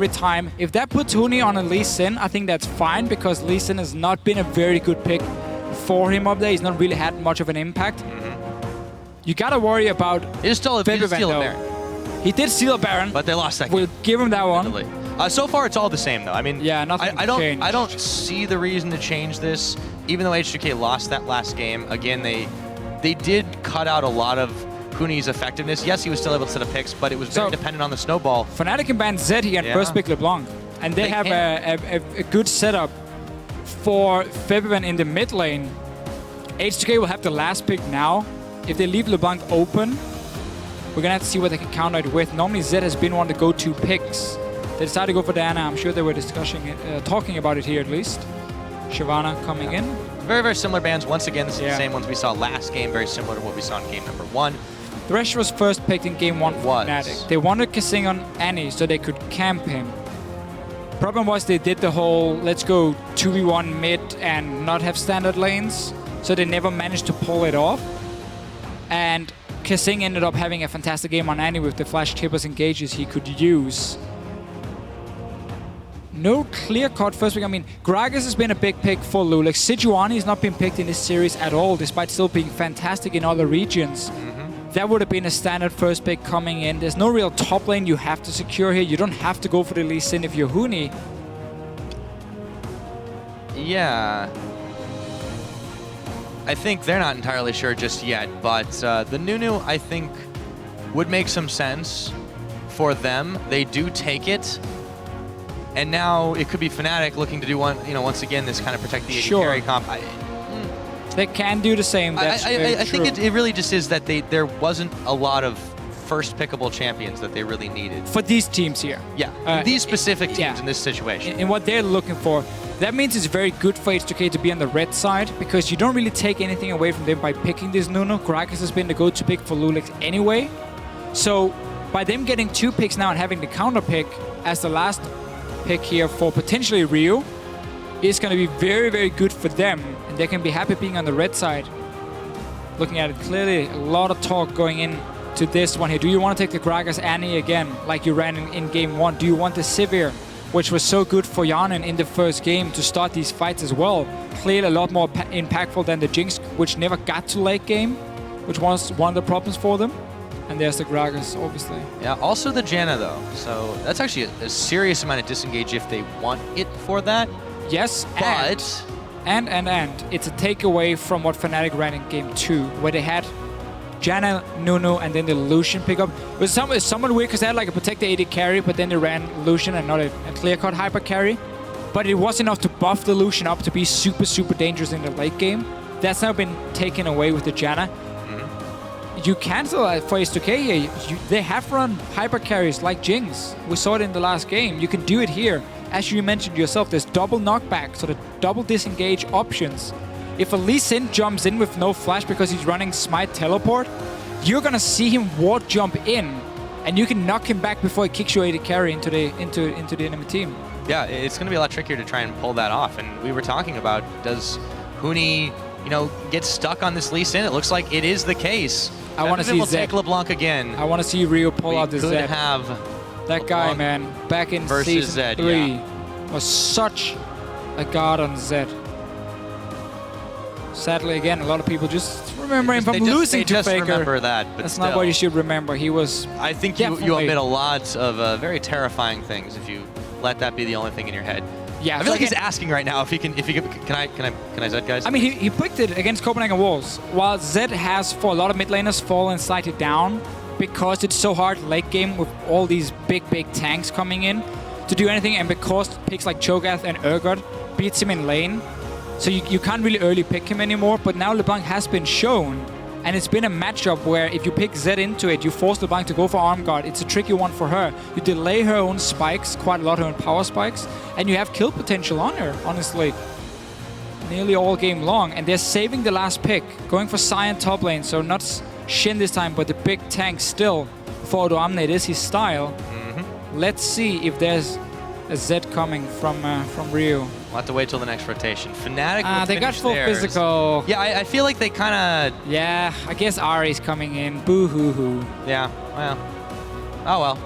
every time. If that puts Huni on a Lee Sin, I think that's fine because Lee Sin has not been a very good pick for him up there. He's not really had much of an impact. You gotta worry about He's still a Febiven, steal though. a Baron. He did steal a Baron. But they lost that We'll game. give him that one. So far, it's all the same, though. I mean, Yeah, nothing I don't changed. see the reason to change this. Even though H2K lost that last game, again, they did cut out a lot of Huni's effectiveness. Yes, he was still able to set up picks, but it was very dependent on the snowball. Fnatic can ban Zed here and first pick LeBlanc. And they have a good setup for Febiven in the mid lane. H2K will have the last pick now. If they leave LeBlanc open, we're gonna have to see what they can counter it with. Normally Zed has been one of the go-to picks. They decided to go for Janna. I'm sure they were talking about it here at least. Shyvana coming in. Very, very similar bans. Once again, this is the same ones we saw last game. Very similar to what we saw in game number 1. Thresh was first picked in game 1 for Fnatic. They wanted KaSing on Annie so they could camp him. Problem was they did the whole let's go 2v1 mid and not have standard lanes. So they never managed to pull it off. And KaSing ended up having a fantastic game on Annie with the flash tippers and gauges he could use. No clear-cut first pick. I mean, Gragas has been a big pick for loulex. Sejuani has not been picked in this series at all, despite still being fantastic in other regions. That would have been a standard first pick coming in. There's no real top lane you have to secure here. You don't have to go for the Lee Sin if you're Huni. Yeah. I think they're not entirely sure just yet, but the Nunu, I think, would make some sense for them. They do take it. And now it could be Fnatic looking to do one, once again, this kind of protect the AD carry comp. They can do the same. That's I think it really just is that there wasn't a lot of first pickable champions that they really needed. For these teams here. Yeah, these specific teams in this situation. In what they're looking for. That means it's very good for H2K to be on the red side because you don't really take anything away from them by picking this Nunu. Gragas has been the go-to pick for loulex anyway. So by them getting 2 picks now and having the counter pick as the last pick here for potentially Rio is going to be very, very good for them. And they can be happy being on the red side. Looking at it clearly, a lot of talk going in to this one here. Do you want to take the Gragas Annie again like you ran in game 1? Do you want the Sivir, which was so good for Hjarnan in the first game to start these fights as well? Clearly a lot more impactful than the Jinx, which never got to late game, which was one of the problems for them. And there's the Gragas, obviously. Yeah, also the Janna, though. So that's actually a serious amount of disengage if they want it for that. Yes, but... And it's a takeaway from what Fnatic ran in game 2, where they had Janna, Nunu, and then the Lucian pickup. It was somewhat weird because they had like a protect the AD carry, but then they ran Lucian and not a clear-cut hyper carry. But it was enough to buff the Lucian up to be super, super dangerous in the late game. That's now been taken away with the Janna. You cancel for H2K here. They have run hyper carries like Jinx. We saw it in the last game. You can do it here. As you mentioned yourself, there's double knockback, so the double disengage options. If a Lee Sin jumps in with no flash because he's running Smite Teleport, you're gonna see him ward jump in, and you can knock him back before he kicks your AD carry into the enemy team. Yeah, it's gonna be a lot trickier to try and pull that off. And we were talking about, does Huni, get stuck on this Lee Sin? It looks like it is the case. I want to see Zed. Take LeBlanc again. I want to see Rio pull out the Zed. Zed. Have that guy, man, back in season 3 was such a god on Zed. Sadly, again, a lot of people just remember him from losing to Faker. Remember that, but that's still not what you should remember. He was. I think you omit a lot of very terrifying things if you let that be the only thing in your head. Yeah, I feel like he's asking right now if he can. Can I Zed, guys? I mean, he picked it against Copenhagen Wolves, while Zed has for a lot of mid laners fallen slightly down because it's so hard late game with all these big tanks coming in to do anything, and because picks like Cho'Gath and Urgot beats him in lane, so you can't really early pick him anymore. But now LeBlanc has been shown, and it's been a matchup where if you pick Zed into it, you force LeBlanc to go for Arm Guard. It's a tricky one for her. You delay her own spikes, quite a lot of her own power spikes, and you have kill potential on her, honestly. Nearly all game long, and they're saving the last pick, going for Sion top lane, so not Shin this time, but the big tank still for Odoamne. It is his style. Let's see if there's a Zed coming from Rio. We'll have to wait till the next rotation. Fnatic they got full theirs. physical. Yeah, I feel like they kind of... Yeah, I guess AHri's coming in. Boo-hoo-hoo. Yeah, well. Oh, well.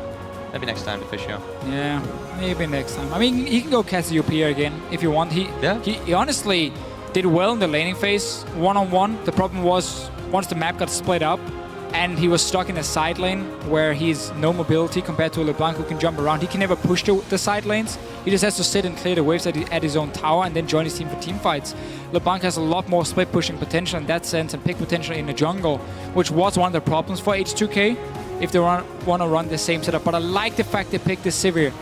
Maybe next time, Deficio. Yeah, maybe next time. I mean, he can go Cassiopeia again if you want. He honestly did well in the laning phase, one-on-one. The problem was once the map got split up and he was stuck in a side lane where he's no mobility compared to LeBlanc who can jump around. He can never push the side lanes. He just has to sit and clear the waves at his own tower and then join his team for team fights. LeBlanc has a lot more split pushing potential in that sense and pick potential in the jungle, which was one of the problems for H2K if they want to run the same setup. But I like the fact they picked the Sivir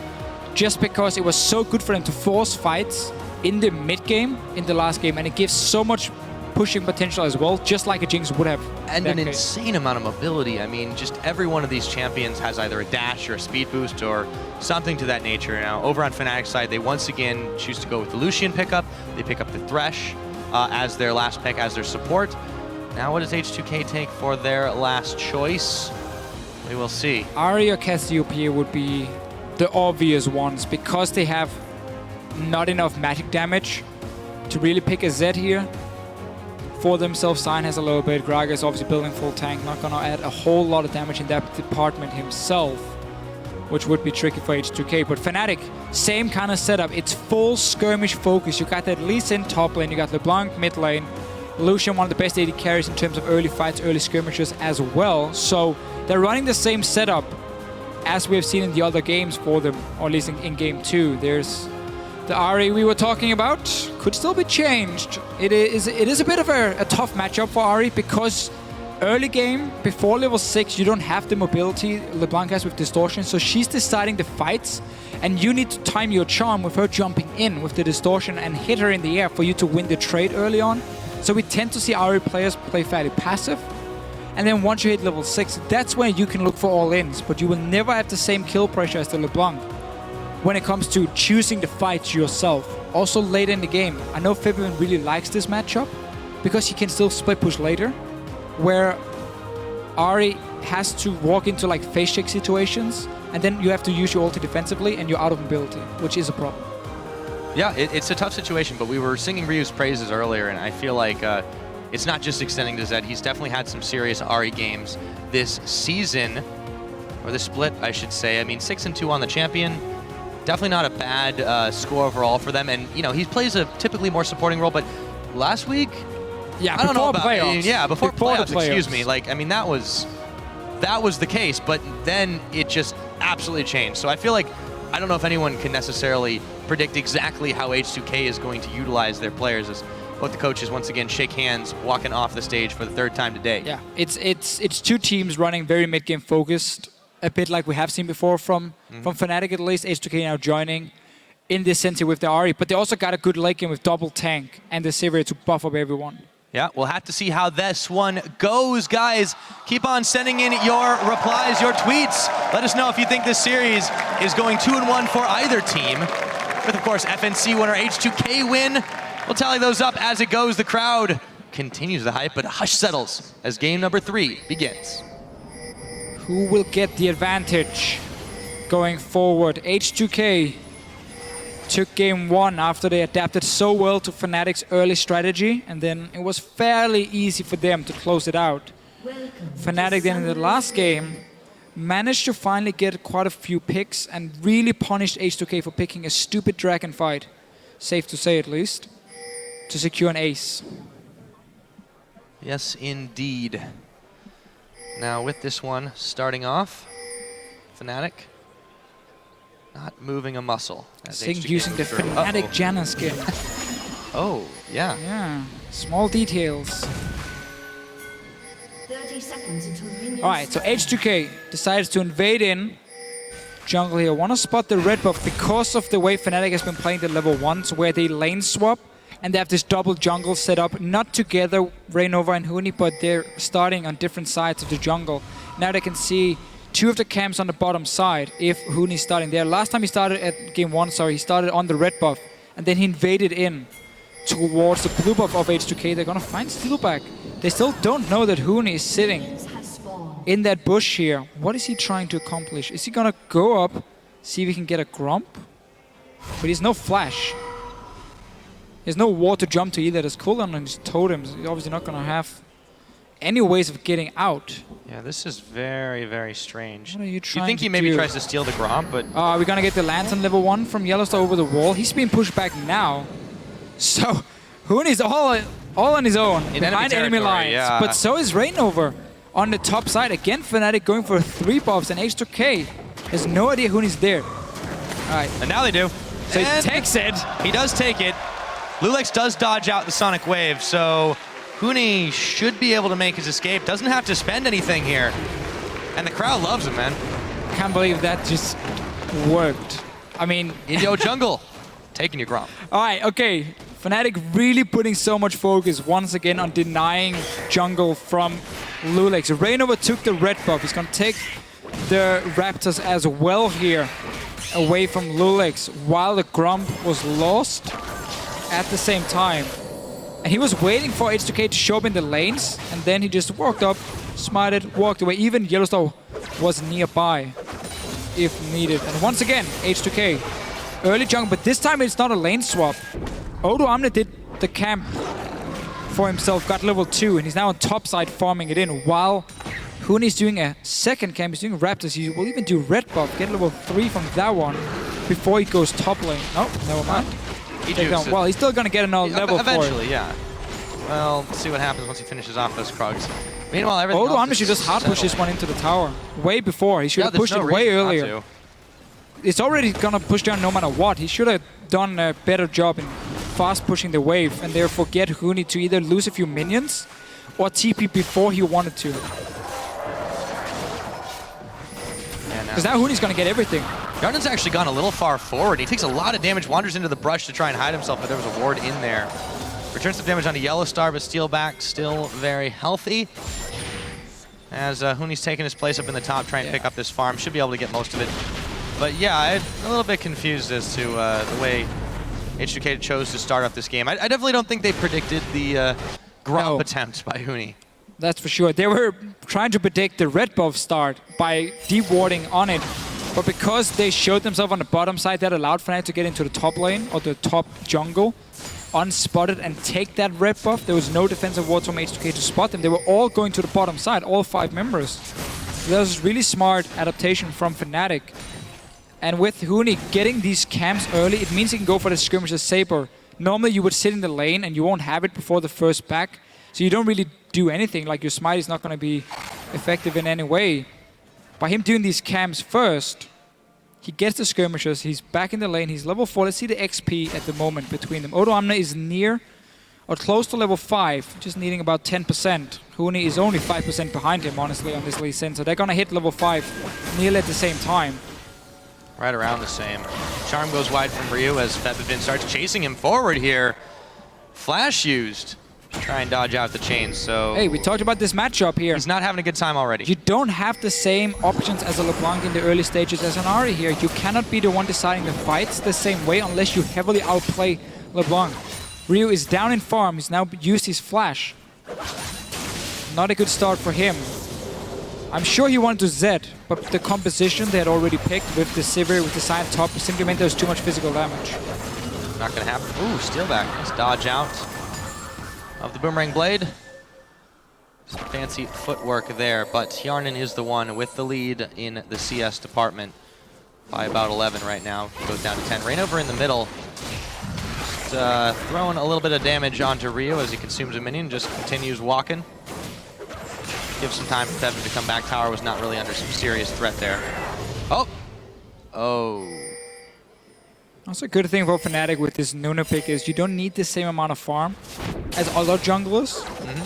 just because it was so good for them to force fights in the mid game in the last game, and it gives so much pushing potential as well, just like a Jinx would have. And an insane amount of mobility. I mean, just every one of these champions has either a dash or a speed boost or something to that nature. Now, over on Fnatic's side, they once again choose to go with the Lucian pickup. They pick up the Thresh as their last pick, as their support. Now, what does H2K take for their last choice? We will see. AHri or Cassiopeia would be the obvious ones because they have not enough magic damage to really pick a Z here for themselves. Sion has a little bit. Gragas obviously building full tank, not gonna add a whole lot of damage in that department himself, which would be tricky for H2K. But Fnatic, same kind of setup. It's full skirmish focus. You got that Lee Sin top lane, you got LeBlanc mid lane, Lucian, one of the best AD carries in terms of early fights, early skirmishes as well. So they're running the same setup as we have seen in the other games for them, or at least in game 2. There's the AHri we were talking about, could still be changed. It is a bit of a tough matchup for AHri because early game, before level 6, you don't have the mobility LeBlanc has with distortion, so she's deciding the fights, and you need to time your charm with her jumping in with the distortion and hit her in the air for you to win the trade early on. So we tend to see AHri players play fairly passive, and then once you hit level 6, that's where you can look for all-ins, but you will never have the same kill pressure as the LeBlanc when it comes to choosing the fights yourself. Also later in the game, I know Febiven really likes this matchup because he can still split push later, where AHri has to walk into like face check situations, and then you have to use your ulti defensively and you're out of mobility, which is a problem. Yeah, it's a tough situation, but we were singing Ryu's praises earlier, and I feel like it's not just extending to Zed. He's definitely had some serious AHri games this season, or this split, I should say. I mean, 6-2 on the champion. Definitely not a bad score overall for them, and you know he plays a typically more supporting role. But last week, yeah, I don't know about playoffs. Yeah, before playoffs, excuse me. Like, I mean, that was the case, but then it just absolutely changed. So I feel like I don't know if anyone can necessarily predict exactly how H2K is going to utilize their players, as both the coaches once again shake hands, walking off the stage for the 3rd time today. Yeah, it's two teams running very mid game focused. A bit like we have seen before from Fnatic at least. H2K now joining in this sense with the AHri, but they also got a good late game with double tank and the Sivir to buff up everyone. Yeah, we'll have to see how this one goes, guys. Keep on sending in your replies, your tweets. Let us know if you think this series is going 2-1 for either team. With, of course, FNC winner H2K win. We'll tally those up as it goes. The crowd continues the hype, but hush settles as game number 3 begins. Who will get the advantage going forward? H2K took game 1 after they adapted so well to Fnatic's early strategy, and then it was fairly easy for them to close it out. Fnatic then in the last game managed to finally get quite a few picks and really punished H2K for picking a stupid dragon fight, safe to say at least, to secure an ace. Yes, indeed. Now with this one starting off, Fnatic not moving a muscle. KaSing using the Fnatic Janna skin. Oh, yeah. Yeah, small details. 30 seconds until Alright, so H2K decides to invade in jungle here. Want to spot the red buff because of the way Fnatic has been playing the level 1s, where they lane swap and they have this double jungle set up, not together, Reignover and Huni, but they're starting on different sides of the jungle. Now they can see 2 of the camps on the bottom side if Huni's starting there. Last time he started at game 1, he started on the red buff, and then he invaded in towards the blue buff of H2K. They're gonna find Steelback. They still don't know that Huni is sitting in that bush here. What is he trying to accomplish? Is he gonna go up, see if he can get a Grump? But he's no flash. There's no wall to jump to either. There's cooldown on his totems. He's obviously not gonna have any ways of getting out. Yeah, this is very, very strange. What are you You trying think to he maybe do? tries to steal the Gromp, but We're gonna get the Lantern level 1 from YellowStar over the wall. He's being pushed back now. So, Huni's all on his own in behind enemy lines. yeah. But so is Reignover on the top side. Again, Fnatic going for 3 buffs, and H2K has no idea Huni's there. All right. And now they do. So he And takes it. he does take it. loulex does dodge out the Sonic Wave, so Huni should be able to make his escape. Doesn't have to spend anything here. And the crowd loves him, man. Can't believe that just worked. I mean... Indio jungle, taking your Gromp. All right, okay. Fnatic really putting so much focus once again on denying jungle from loulex. Reignover took the red buff. He's going to take the Raptors as well here away from loulex while the Gromp was lost at the same time. And he was waiting for H2K to show up in the lanes, and then he just walked up, smited, walked away. Even YellowStar was nearby if needed. And once again, H2K early jungle, but this time it's not a lane swap. Odoamne did the camp for himself, got level 2, and he's now on top side farming it in, while Huni's doing a second camp. He's doing Raptors. He will even do red buff, get level 3 from that one before he goes top lane. Oh, never mind. Well, he's still going to get another level 4. Eventually, yeah. Well, let's see what happens once he finishes off those Krugs. Meanwhile, everything Odoamne should just hard push this one into the tower. Way before. He should have pushed it way earlier. It's already going to push down no matter what. He should have done a better job in fast pushing the wave and therefore get Huni to either lose a few minions or TP before he wanted to. Because now Huni's going to get everything. Hjarnan's actually gone a little far forward. He takes a lot of damage, wanders into the brush to try and hide himself, but there was a ward in there. Returns some damage onto YellowStar, but Steelback still very healthy. As Huni's taking his place up in the top, trying to pick up this farm. Should be able to get most of it. But yeah, I'm a little bit confused as to the way H2K chose to start off this game. I definitely don't think they predicted the Gromp attempt by Huni. That's for sure. They were trying to predict the red buff start by de-warding on it. But because they showed themselves on the bottom side, that allowed Fnatic to get into the top lane or the top jungle unspotted and take that red buff. There was no defensive wards from H2K to spot them. They were all going to the bottom side, all 5 members. So that was really smart adaptation from Fnatic. And with Huni getting these camps early, it means he can go for the skirmishes Saber. Normally you would sit in the lane and you won't have it before the first back. So you don't really do anything, like your smite is not going to be effective in any way. By him doing these camps first, he gets the skirmishes, he's back in the lane, he's level 4. Let's see the XP at the moment between them. Odoamne is near or close to level 5, just needing about 10%. Huni is only 5% behind him, honestly, on this Lee Sin. So they're going to hit level 5 nearly at the same time. Right around the same. Charm goes wide from Ryu as Febiven starts chasing him forward here. Flash used to try and dodge out the chains, so... Hey, we talked about this matchup here. He's not having a good time already. You don't have the same options as a LeBlanc in the early stages as an AHri here. You cannot be the one deciding the fights the same way unless you heavily outplay LeBlanc. Ryu is down in farm. He's now used his flash. Not a good start for him. I'm sure he wanted to Zed, but the composition they had already picked with the Sivir, with the Sion top, simply meant there was too much physical damage. Not going to happen. Ooh, Steelback. Nice dodge out of the Boomerang Blade. Some fancy footwork there, but Hjarnan is the one with the lead in the CS department by about 11 right now. He goes down to 10. Reignover in the middle. Just throwing a little bit of damage onto Ryu as he consumes a minion, just continues walking. Gives some time for Febiven to come back. Tower was not really under some serious threat there. Oh! Oh. Also a good thing for Fnatic with this Nunu pick is you don't need the same amount of farm as other junglers.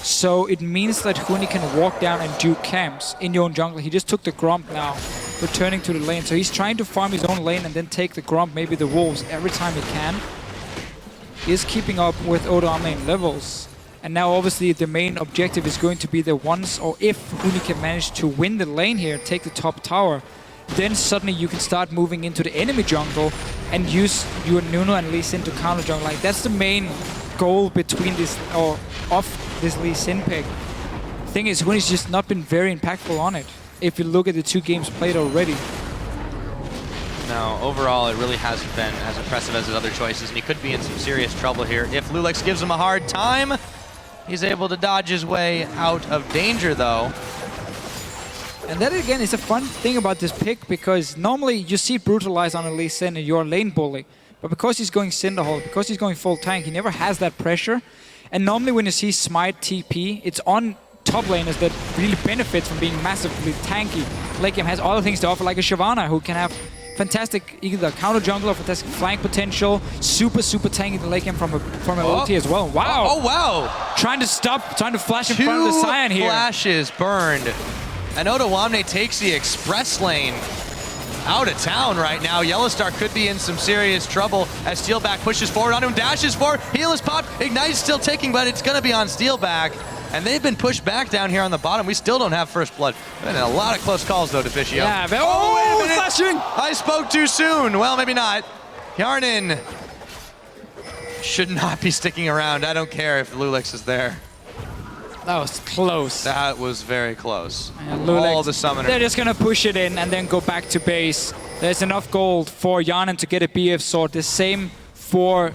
So it means that Huni can walk down and do camps in your own jungle. He just took the Gromp now, returning to the lane. So he's trying to farm his own lane and then take the Gromp, maybe the wolves, every time he can. He is keeping up with Odoamne in levels. And now obviously the main objective is going to be the once, or if Huni can manage to win the lane here, take the top tower, then suddenly you can start moving into the enemy jungle and use your Nunu and Lee Sin to counter jungle. Like that's the main goal between this, or of this Lee Sin pick. Thing is, Huni's just not been very impactful on it, if you look at the 2 games played already. No, overall it really hasn't been as impressive as his other choices, and he could be in some serious trouble here if loulex gives him a hard time. He's able to dodge his way out of danger, though. And that, again, is a fun thing about this pick, because normally you see Brutalize on a Lee Sin and you're lane bully. But because he's going Cinderhole, because he's going full tank, he never has that pressure. And normally when you see Smite TP, it's on top laners that really benefits from being massively tanky. Late game has other things to offer, like a Shyvana, who can have fantastic either counter jungle or fantastic flank potential. Super tanky the late game from a ulti as well. Wow! Oh, wow! Trying to flash in front of the Sion here. 2 flashes burned. And Odoamne takes the express lane out of town right now. YellowStar could be in some serious trouble as Steelback pushes forward on him, dashes forward, heal is popped, Ignite is still ticking, but it's gonna be on Steelback. And they've been pushed back down here on the bottom. We still don't have first blood. Been a lot of close calls though, Deficio. Yeah, but oh, wait a minute. Flashing! I spoke too soon. Well, maybe not. Hjarnan should not be sticking around. I don't care if loulex is there. That was close. That was very close. All the summoners. They're just gonna push it in and then go back to base. There's enough gold for Hjarnan to get a BF sword. The same for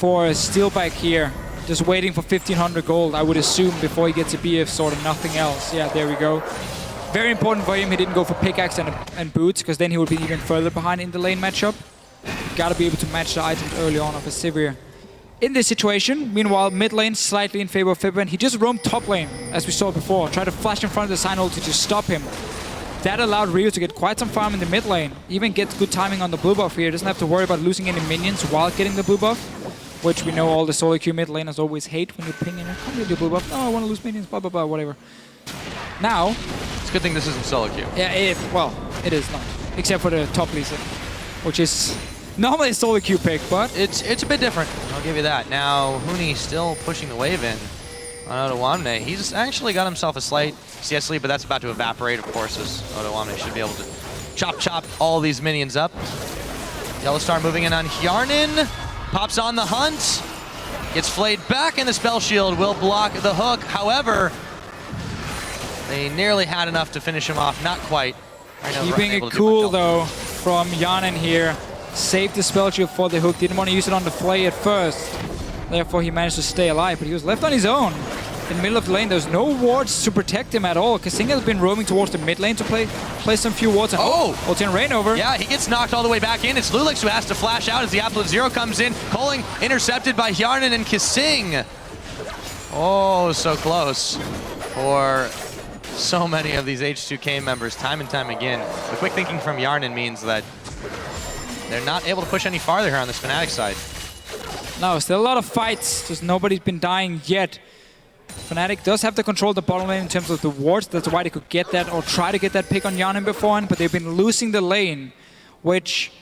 Steelback here. Just waiting for 1500 gold, I would assume, before he gets a BF sword and nothing else. Yeah, there we go. Very important for him, he didn't go for pickaxe and boots, because then he would be even further behind in the lane matchup. Gotta be able to match the items early on of a Sivir. In this situation, meanwhile, mid lane slightly in favor of Febiven. He just roamed top lane, as we saw before. Tried to flash in front of the Sion ulti to stop him. That allowed Rio to get quite some farm in the mid lane. Even gets good timing on the blue buff here. Doesn't have to worry about losing any minions while getting the blue buff, which we know all the solo queue mid laners always hate when you ping in. Come get your blue buff. No, I want to lose minions, blah, blah, blah, whatever. Now... It's a good thing this isn't solo queue. Yeah, well, it is not. Except for the top Lee Sin, which is... normally a solo queue pick, but... It's a bit different, I'll give you that. Now, Huni still pushing the wave in on Odoamne. He's actually got himself a slight CS lead, but that's about to evaporate, of course, as Odoamne should be able to chop all these minions up. YellowStar moving in on Hjarnan. Pops on the hunt. Gets flayed back, and the spell shield will block the hook. However, they nearly had enough to finish him off. Not quite. Keeping it cool, though, from Hjarnan here. Saved the spell shield for the hook, didn't want to use it on the flay at first. Therefore, he managed to stay alive, but he was left on his own. In the middle of the lane, there's no wards to protect him at all. KaSing has been roaming towards the mid lane to play some few wards. And ulti and Reignover. Yeah, he gets knocked all the way back in. It's loulex who has to flash out as the Absolute Zero comes in. KaSing intercepted by Hjarnan and KaSing. Oh, so close for so many of these H2K members time and time again. The quick thinking from Hjarnan means that they're not able to push any farther here on this Fnatic side. No, still a lot of fights, just nobody's been dying yet. Fnatic does have to control the bottom lane in terms of the wards. That's why they could get that or try to get that pick on Hjarnan beforehand, but they've been losing the lane, which,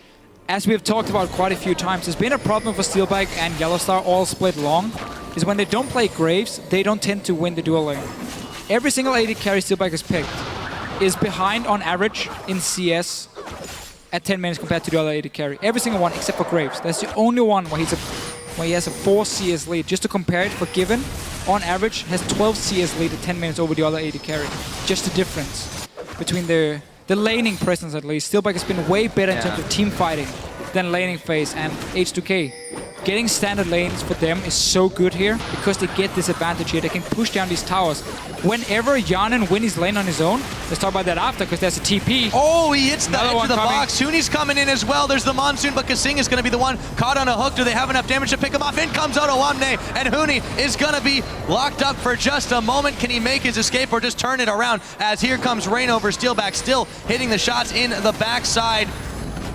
as we've talked about quite a few times, has been a problem for Steelback and YellowStar all split long, is when they don't play Graves, they don't tend to win the dual lane. Every single AD carry Steelback has picked is behind on average in CS at 10 minutes compared to the other AD carry. Every single one except for Graves. That's the only one where he has a 4 CS lead. Just to compare it, Forgiven, on average, has 12 CS lead at 10 minutes over the other AD carry. Just the difference between the laning presence, at least. Steelback has been way better in terms of team fighting than laning phase, and H2K. Getting standard lanes for them is so good here because they get this advantage here. They can push down these towers. Whenever Hjarnan wins his lane on his own, let's talk about that after because there's a TP. Oh, he hits the edge of the box. Huni's coming in as well. There's the Monsoon, but KaSing is going to be the one caught on a hook. Do they have enough damage to pick him off? In comes Odoamne, and Huni is going to be locked up for just a moment. Can he make his escape or just turn it around? As here comes Reignover, Steelback still hitting the shots in the backside.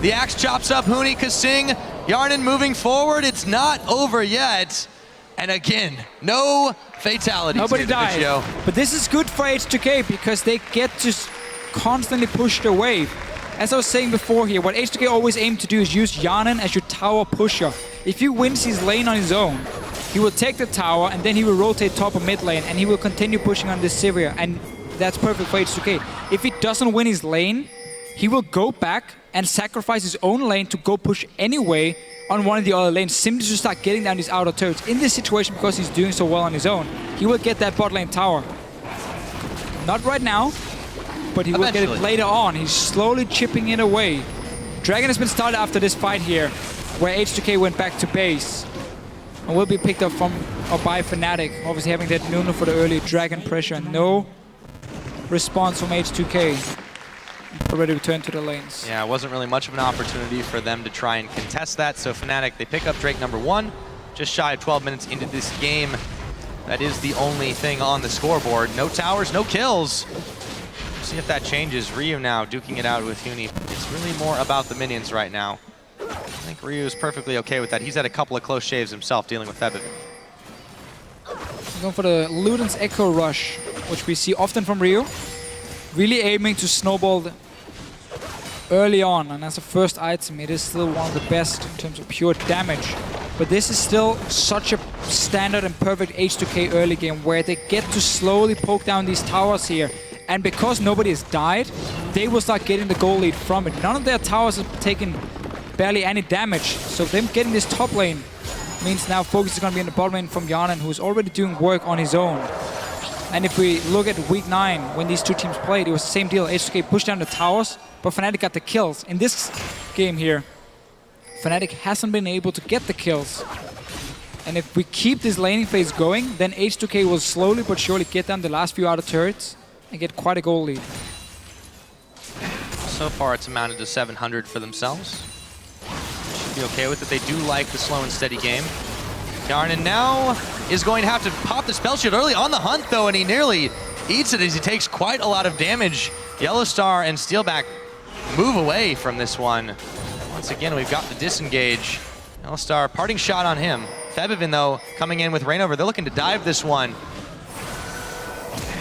The axe chops up Huni, KaSing. Hjarnan moving forward. It's not over yet. And again, no fatalities. Nobody died. But this is good for H2K because they get to constantly push the wave. As I was saying before here, what H2K always aim to do is use Hjarnan as your tower pusher. If he wins his lane on his own, he will take the tower and then he will rotate top or mid lane and he will continue pushing on this Sivir. And that's perfect for H2K. If he doesn't win his lane, he will go back and sacrifice his own lane to go push anyway on one of the other lanes, simply to start getting down these outer turrets. In this situation, because he's doing so well on his own, he will get that bot lane tower. Not right now, but he will get it later on. He's slowly chipping it away. Dragon has been started after this fight here, where H2K went back to base and will be picked up from or by Fnatic. Obviously having that Nunu for the early dragon pressure and no response from H2K. Already returned to the lanes. Yeah, it wasn't really much of an opportunity for them to try and contest that. So Fnatic, they pick up Drake #1, just shy of 12 minutes into this game. That is the only thing on the scoreboard. No towers, no kills. See if that changes. Ryu now duking it out with Huni. It's really more about the minions right now. I think Ryu is perfectly okay with that. He's had a couple of close shaves himself dealing with Febiven. Going for the Luden's Echo Rush, which we see often from Ryu. Really aiming to snowball early on, and as a first item, it is still one of the best in terms of pure damage. But this is still such a standard and perfect H2K early game where they get to slowly poke down these towers here. And because nobody has died, they will start getting the goal lead from it. None of their towers have taken barely any damage. So them getting this top lane means now focus is going to be in the bottom lane from Hjarnan, who's already doing work on his own. And if we look at week 9, when these two teams played, it was the same deal. H2K pushed down the towers, but Fnatic got the kills. In this game here, Fnatic hasn't been able to get the kills. And if we keep this laning phase going, then H2K will slowly but surely get down the last few outer turrets and get quite a goal lead. So far, it's amounted to 700 for themselves. Should be okay with it. They do like the slow and steady game. Hjarnan now is going to have to pop the spell shield early on the hunt, though, and he nearly eats it as he takes quite a lot of damage. YellowStar and Steelback move away from this one. Once again, we've got the disengage. YellowStar, parting shot on him. Febiven, though, coming in with Reignover. They're looking to dive this one.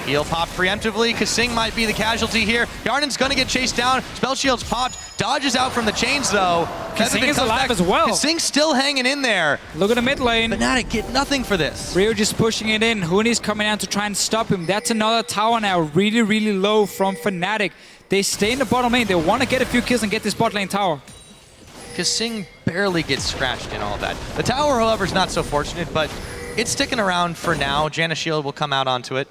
Heal popped preemptively. KaSing might be the casualty here. Hjarnan's going to get chased down. Spell shield's popped. Dodges out from the chains, though. KaSing is alive as well. KaSing's still hanging in there. Look at the mid lane. Fnatic get nothing for this. Ryu just pushing it in. Huni's coming out to try and stop him. That's another tower now. Really, really low from Fnatic. They stay in the bottom lane. They want to get a few kills and get this bot lane tower. KaSing barely gets scratched in all of that. The tower, however, is not so fortunate, but it's sticking around for now. Janna shield will come out onto it.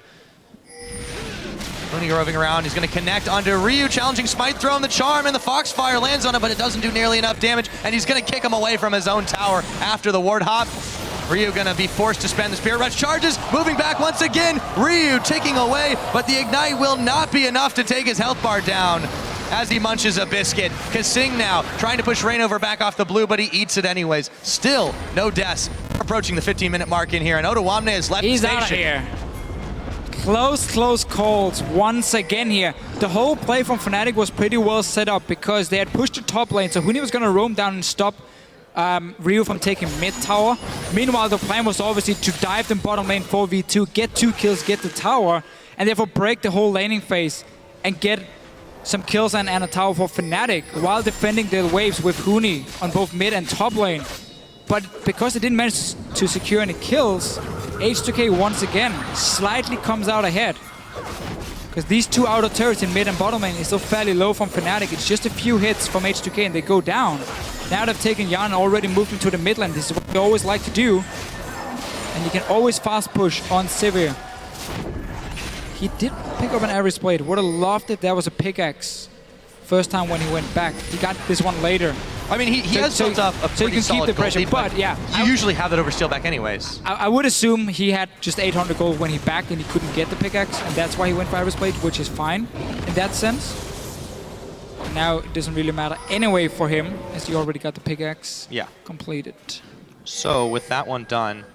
Huni roving around, he's going to connect onto Ryu, challenging Smite Throw, and the Charm, and the Foxfire lands on him, but it doesn't do nearly enough damage, and he's going to kick him away from his own tower after the Ward Hop. Ryu going to be forced to spend the Spirit Rush. Charges, moving back once again. Ryu taking away, but the Ignite will not be enough to take his health bar down as he munches a biscuit. KaSing now trying to push Reignover back off the blue, but he eats it anyways. Still no deaths. Approaching the 15-minute mark in here, and Odoamne has left the station. He's out of here. Close calls once again here. The whole play from Fnatic was pretty well set up because they had pushed the top lane, so Huni was going to roam down and stop Ryu from taking mid tower. Meanwhile, the plan was obviously to dive them bottom lane 4v2, get 2 kills, get the tower, and therefore break the whole laning phase and get some kills and a tower for Fnatic while defending their waves with Huni on both mid and top lane. But because they didn't manage to secure any kills, H2K once again slightly comes out ahead. Because these 2 outer turrets in mid and bottom lane is still fairly low from Fnatic. It's just a few hits from H2K and they go down. Now they've taken Janna and already moved into the mid lane. This is what they always like to do. And you can always fast push on Sivir. He did pick up an AHri's blade. Would have loved if that was a pickaxe. First time when he went back. He got this one later. I mean, he has built up a pretty solid keep the pressure, lead, but yeah. You usually have that over Steelback anyways. I would assume he had just 800 gold when he backed and he couldn't get the pickaxe, and that's why he went for AHri's blade, which is fine in that sense. Now it doesn't really matter anyway for him, as he already got the pickaxe completed. So with that one done,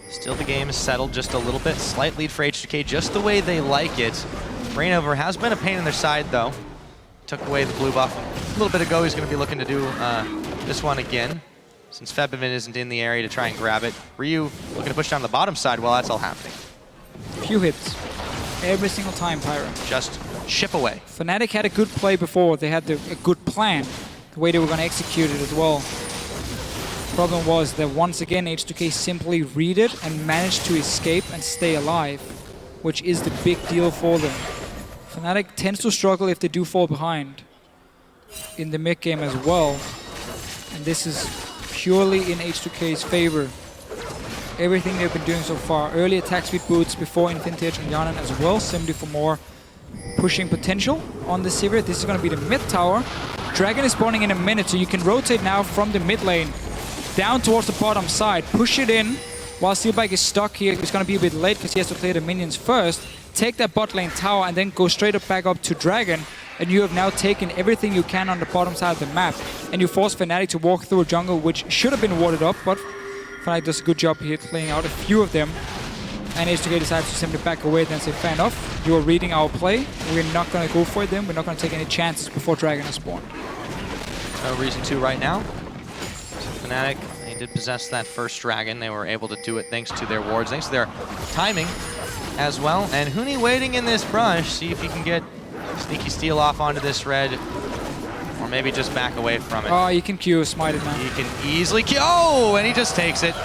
still the game is settled just a little bit. Slight lead for H2K, just the way they like it. Reignover has been a pain in their side though. Took away the blue buff a little bit ago. He's going to be looking to do this one again, since Febiven isn't in the area to try and grab it. Ryu looking to push down the bottom side while that's all happening. Few hits. Every single time, Pyra. Just chip away. Fnatic had a good play before. They had a good plan, the way they were going to execute it as well. Problem was that once again, H2K simply read it and managed to escape and stay alive, which is the big deal for them. Fnatic tends to struggle if they do fall behind in the mid game as well. And this is purely in H2K's favor. Everything they've been doing so far. Early attack speed boots before Infinity Edge and Hjarnan as well. Simply for more pushing potential on the Sivir. This is going to be the mid tower. Dragon is spawning in a minute, so you can rotate now from the mid lane down towards the bottom side. Push it in. While Steelback is stuck here, he's going to be a bit late because he has to clear the minions first, take that bot lane tower, and then go straight up back up to Dragon. And you have now taken everything you can on the bottom side of the map. And you force Fnatic to walk through a jungle which should have been warded up, but Fnatic does a good job here clearing out a few of them. And H2K decides to simply back away and say, fair enough, you are reading our play. We're not going to go for them. We're not going to take any chances before Dragon is spawned. No reason to right now. So Fnatic, they did possess that first Dragon. They were able to do it thanks to their wards, thanks to their timing as well. And Huni waiting in this brush, see if he can get sneaky steal off onto this red. Or maybe just back away from it. Oh, you can Q smite it, man. He can easily Q. Oh, and he just takes it.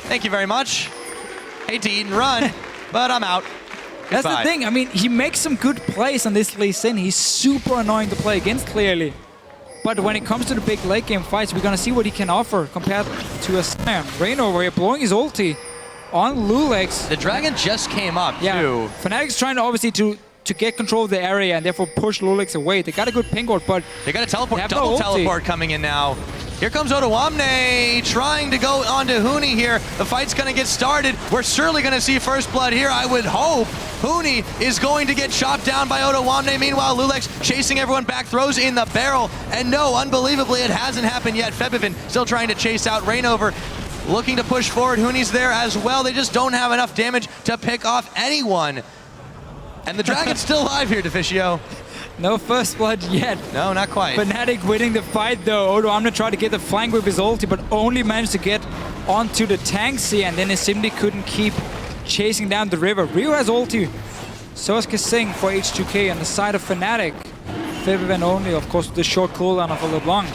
Thank you very much. Hate to eat and run, but I'm out. Goodbye. That's the thing. I mean, he makes some good plays on this Lee Sin. He's super annoying to play against, clearly. But when it comes to the big late game fights, we're going to see what he can offer compared to a Sion. Reignover here blowing his ulti on loulex. The Dragon just came up, too. Fnatic's trying to obviously to get control of the area and therefore push loulex away. They got a good ping ward, but they got a teleport, double teleport coming in now. Here comes Odoamne trying to go onto Huni here. The fight's going to get started. We're certainly going to see first blood here. I would hope Huni is going to get chopped down by Odoamne. Meanwhile, loulex chasing everyone back, throws in the barrel. And no, unbelievably, it hasn't happened yet. Febiven still trying to chase out Reignover, looking to push forward. Huni's there as well. They just don't have enough damage to pick off anyone. And the Dragon's still alive here, Deficio. No first blood yet. No, not quite. Fnatic winning the fight though. Odoamne tried to get the flank with his ulti, but only managed to get onto the tanks here, and then he simply couldn't keep chasing down the river. Ryu has ulti. So has KaSing for H2K on the side of Fnatic. Febiven only, of course, with the short cooldown of a LeBlanc.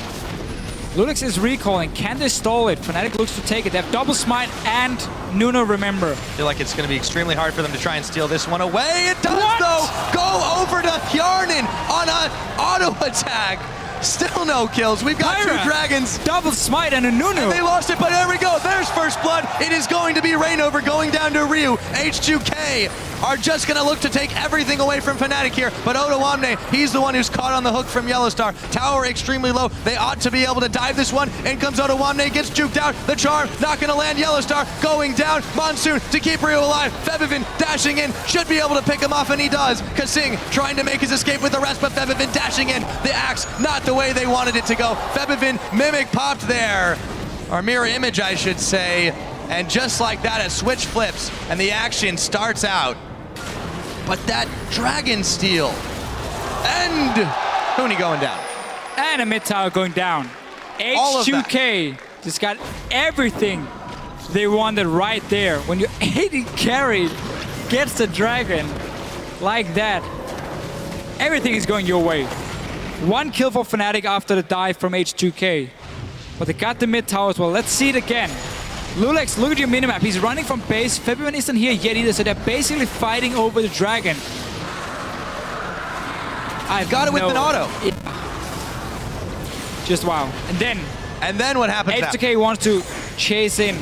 loulex is recalling. Can they stall it? Fnatic looks to take it. They have double smite and Nunu, remember. I feel like it's going to be extremely hard for them to try and steal this one away. It does, though. Go over to Hjarnan on an auto attack. Still no kills. We've got two Dragons. Double smite and a Nunu. And they lost it, but there we go. There's first blood. It is going to be Reignover going down to Ryu. H2K are just going to look to take everything away from Fnatic here. But Odoamne, he's the one who's caught on the hook from YellowStar. Tower extremely low. They ought to be able to dive this one. In comes Odoamne, gets juked out. The charm not going to land. YellowStar going down. Monsoon to keep Ryu alive. Febiven dashing in. Should be able to pick him off, and he does. KaSing trying to make his escape with the rest, but Febiven dashing in. The axe not the way they wanted it to go. Febiven mimic popped there. Or mirror image, I should say. And just like that, a switch flips, and the action starts out. But that Dragon steal. And Huni going down. And a mid tower going down. H2K just got everything they wanted right there. When your AD carry gets the Dragon like that, everything is going your way. One kill for Fnatic after the dive from H2K. But they got the mid tower as well. Let's see it again. loulex, look at your minimap. He's running from base. Febiven isn't here yet either, so they're basically fighting over the Dragon. I've got it with an auto. Yeah. Just wow. And then what happens? H2K wants to chase in.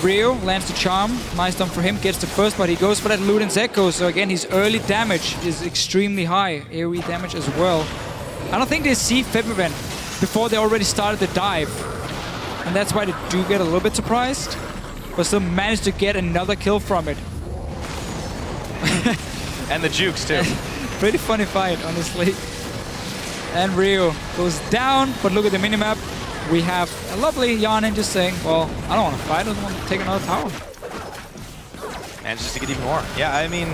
Ryu lands the charm. Nice done for him. Gets the first, but he goes for that Luden's Echo. So again, his early damage is extremely high. AoE damage as well. I don't think they see Febiven before they already started the dive. And that's why they do get a little bit surprised, but still manage to get another kill from it. And the jukes too. Pretty funny fight, honestly. And Ryu goes down, but look at the minimap. We have a lovely Hjarnan just saying, well, I don't want to fight, I just want to take another tower. Manages to get even more. Yeah, I mean,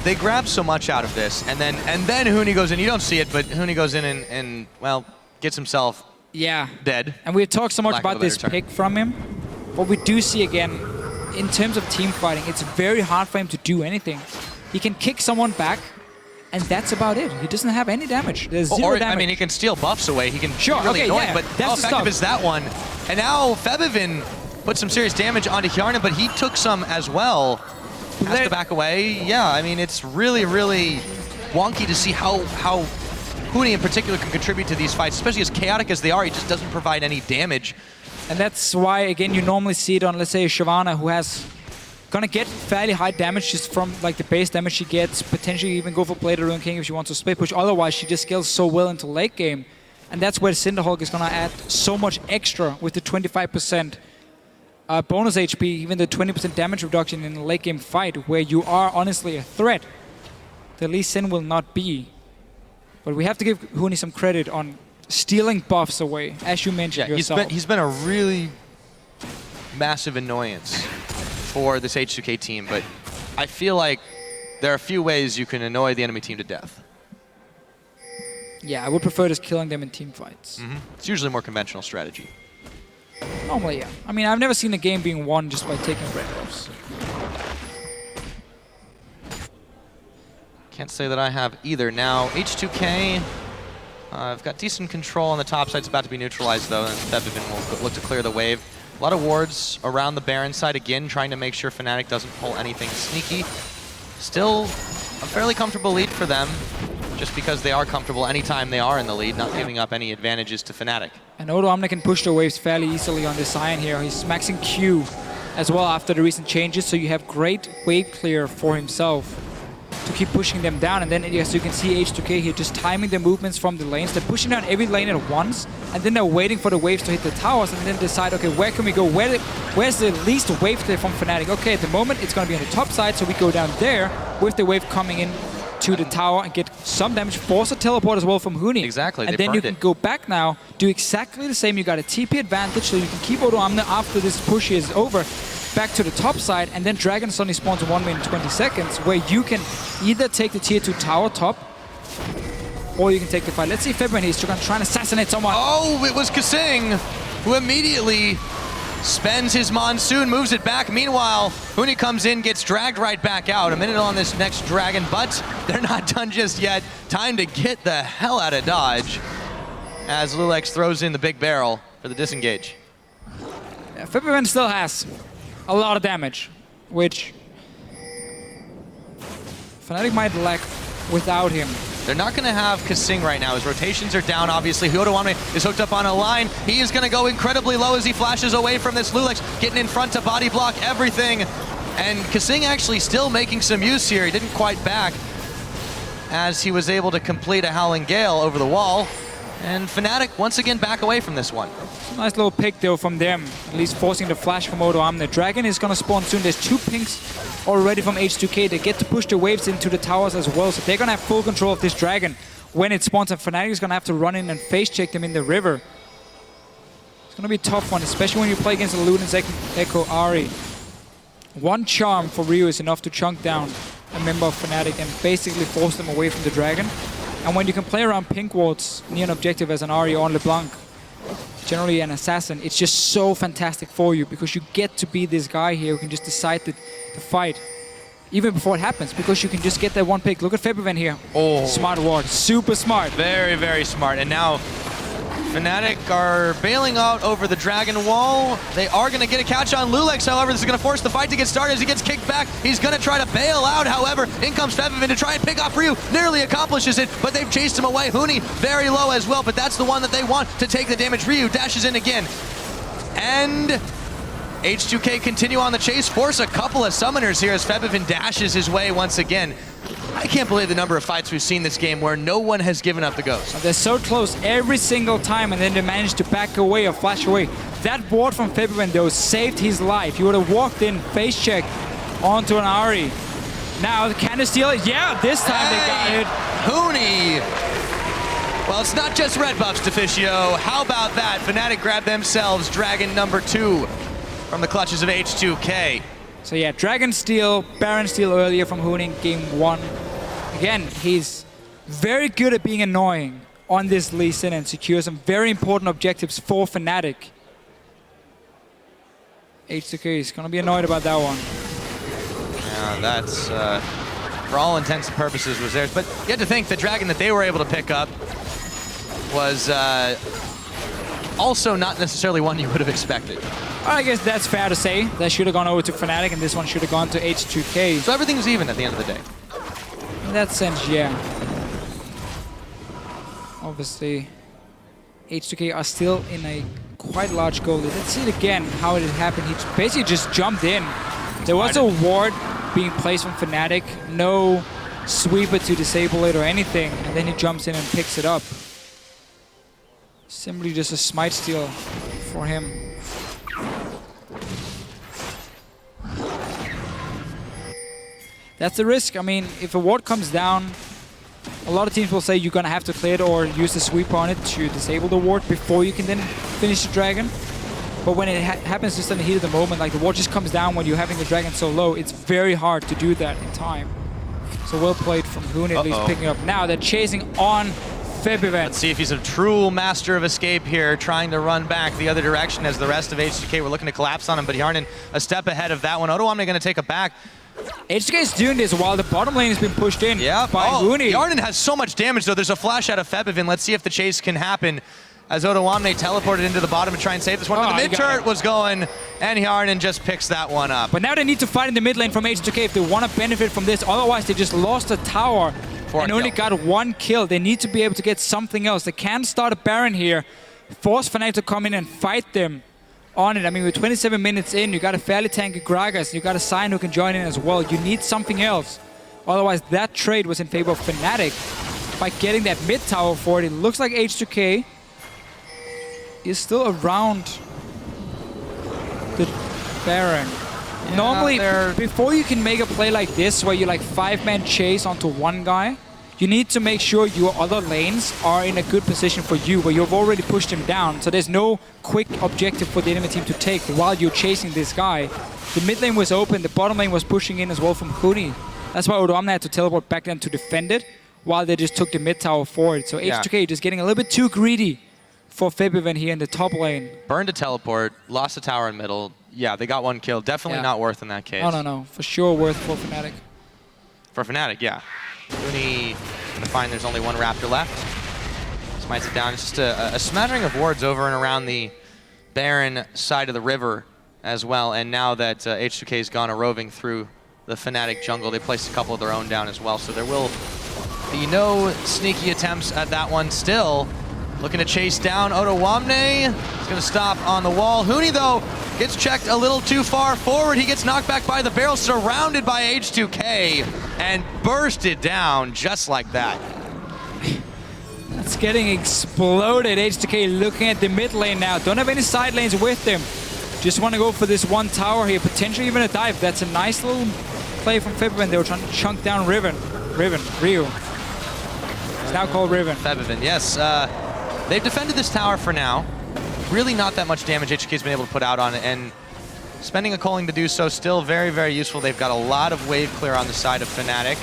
they grab so much out of this, and then Huni goes in. You don't see it, but Huni goes in and well, gets himself dead. And we talked so much about this pick from him. What we do see again, in terms of team fighting, it's very hard for him to do anything. He can kick someone back, and that's about it. He doesn't have any damage. There's zero damage. I mean, he can steal buffs away. He can be really annoying, but how effective is that one? And now Febiven put some serious damage onto Hjarnan, but he took some as well. Has to back away. Yeah, I mean, it's really, really wonky to see how Huni in particular can contribute to these fights, especially as chaotic as they are. He just doesn't provide any damage. And that's why, again, you normally see it on, let's say, Shyvana, who has gonna get fairly high damage just from like the base damage she gets, potentially even go for Blade of Ruin King if she wants to split push. Otherwise, she just scales so well into late game. And that's where Cinderhulk is going to add so much extra with the 25% bonus HP, even the 20% damage reduction in a late game fight, where you are honestly a threat. The Lee Sin will not be. But we have to give Huni some credit on stealing buffs away, as you mentioned yourself. He's been a really massive annoyance for this H2K team, but I feel like there are a few ways you can annoy the enemy team to death. Yeah, I would prefer just killing them in team fights. It's usually a more conventional strategy. Normally, yeah. I mean, I've never seen a game being won just by taking red buffs. Can't say that I have either. Now, H2K, I've got decent control on the top side. It's about to be neutralized, though, and Febiven will look to clear the wave. A lot of wards around the Baron side, again, trying to make sure Fnatic doesn't pull anything sneaky. Still a fairly comfortable lead for them, just because they are comfortable anytime they are in the lead, not giving up any advantages to Fnatic. And Odoamne can push the waves fairly easily on this Sion here. He's maxing Q as well after the recent changes, so you have great wave clear for himself to keep pushing them down. And then, as you can see, H2K here just timing the movements from the lanes. They're pushing down every lane at once, and then they're waiting for the waves to hit the towers, and then decide, okay, where can we go? Where's the least wave clear from Fnatic? Okay, at the moment, it's going to be on the top side, so we go down there with the wave coming in to the tower and get some damage. Force a teleport as well from Huni. Exactly, and then you can go back now, do exactly the same. You got a TP advantage, so you can keep Odoamne after this push is over back to the top side, and then Dragon suddenly spawns in 1 minute 20 seconds, where you can either take the tier 2 tower top, or you can take the fight. Let's see Febiven, he's trying to assassinate someone. Oh, it was KaSing who immediately spends his Monsoon, moves it back. Meanwhile, Huni comes in, gets dragged right back out. A minute on this next Dragon, but they're not done just yet. Time to get the hell out of Dodge as loulex throws in the big barrel for the disengage. Yeah, Febiven still has a lot of damage, which Fnatic might lack without him. They're not going to have KaSing right now. His rotations are down, obviously. Odoamne is hooked up on a line. He is going to go incredibly low as he flashes away from this loulex, getting in front to body block everything. And KaSing actually still making some use here. He didn't quite back as he was able to complete a Howling Gale over the wall. And Fnatic once again back away from this one. Nice little pick though from them, at least forcing the flash from Odoamne. Dragon is going to spawn soon. There's 2 pinks already from H2K. They get to push the waves into the towers as well, so they're going to have full control of this Dragon when it spawns, and Fnatic is going to have to run in and face check them in the river. It's going to be a tough one, especially when you play against the Luden's Echo AHri. 1 charm for Ryu is enough to chunk down a member of Fnatic and basically force them away from the Dragon. And when you can play around pink wards near an objective as an AHri or LeBlanc, generally an assassin, it's just so fantastic for you, because you get to be this guy here who can just decide to fight even before it happens, because you can just get that 1 pick. Look at Febiven here. Oh. Smart ward, super smart. Very, very smart. And now Fnatic are bailing out over the Dragon wall. They are going to get a catch on loulex, however. This is going to force the fight to get started as he gets kicked back. He's going to try to bail out, however. In comes Febiven to try and pick off Ryu. Nearly accomplishes it, but they've chased him away. Huni very low as well, but that's the one that they want to take the damage. Ryu dashes in again. And H2K continue on the chase, force a couple of summoners here as Febiven dashes his way once again. I can't believe the number of fights we've seen this game where no one has given up the ghost. They're so close every single time, and then they manage to back away or flash away. That ward from Febiven, though, saved his life. He would have walked in, face check onto an AHri. Now, can they steal it? Yeah, this time they got it. Huni. Well, it's not just red buffs, Deficio. How about that? Fnatic grab themselves Dragon number 2 from the clutches of H2K. So yeah, Dragon steal, Baron steal earlier from Huni in game 1. Again, he's very good at being annoying on this Lee Sin and secure some very important objectives for Fnatic. H2K is going to be annoyed about that one. Yeah, that's, for all intents and purposes, was theirs. But you have to think the Dragon that they were able to pick up was also not necessarily one you would have expected. I guess that's fair to say. That should have gone over to Fnatic, and this one should have gone to H2K. So everything's even at the end of the day. In that sense, yeah. Obviously, H2K are still in a quite large goal lead. Let's see it again, how it happened. He basically just jumped in. There was a ward being placed from Fnatic. No sweeper to disable it or anything. And then he jumps in and picks it up. Simply just a smite steal for him. That's the risk. I mean, if a ward comes down, a lot of teams will say you're going to have to clear it or use the sweep on it to disable the ward before you can then finish the dragon. But when it happens just in the heat of the moment, like the ward just comes down when you're having the dragon so low, it's very hard to do that in time. So well played from Huni, at least picking up. Now they're chasing on Febiven. Let's see if he's a true master of escape here, trying to run back the other direction as the rest of H2K were looking to collapse on him, but Hjarnan a step ahead of that one. Odoamne going to take it back. H2K is doing this while the bottom lane has been pushed in by Huni. Hjarnan has so much damage though. There's a flash out of Febiven. Let's see if the chase can happen as Odoamne teleported into the bottom to try and save this one. But the mid turret was going, and Hjarnan just picks that one up. But now they need to fight in the mid lane from H2K if they want to benefit from this. Otherwise, they just lost a tower and only got 1 kill. They need to be able to get something else. They can start a Baron here, force Fnatic to come in and fight them on it. I mean, with 27 minutes in, you got a fairly tanky Gragas, you got a Sion who can join in as well. You need something else. Otherwise, that trade was in favor of Fnatic by getting that mid tower for it. It looks like H2K is still around the Baron. Yeah, normally, before you can make a play like this, where you like 5-man chase onto one guy, you need to make sure your other lanes are in a good position for you, where you've already pushed him down. So there's no quick objective for the enemy team to take while you're chasing this guy. The mid lane was open, the bottom lane was pushing in as well from Huni. That's why Odoamne had to teleport back then to defend it, while they just took the mid tower forward. So H2K just getting a little bit too greedy for Febiven here in the top lane. Burned a teleport, lost a tower in middle. Yeah, they got 1 kill. Definitely not worth in that case. No. For sure worth for Fnatic. For Fnatic, yeah. Huni gonna find there's only 1 Raptor left. Smites it down. It's just a smattering of wards over and around the Baron side of the river as well. And now that H2K's gone a roving through the Fnatic jungle, they placed a couple of their own down as well. So there will be no sneaky attempts at that one still. Looking to chase down Odoamne. He's going to stop on the wall. Huni, though, gets checked a little too far forward. He gets knocked back by the barrel, surrounded by H2K, and bursted down just like that. That's getting exploded. H2K looking at the mid lane now. Don't have any side lanes with them. Just want to go for this 1 tower here. Potentially even a dive. That's a nice little play from Febiven. They were trying to chunk down Riven. Ryu. It's now called Riven. Febiven, yes. They've defended this tower for now. Really not that much damage H2K's been able to put out on it, and spending a culling to do so still very, very useful. They've got a lot of wave clear on the side of Fnatic.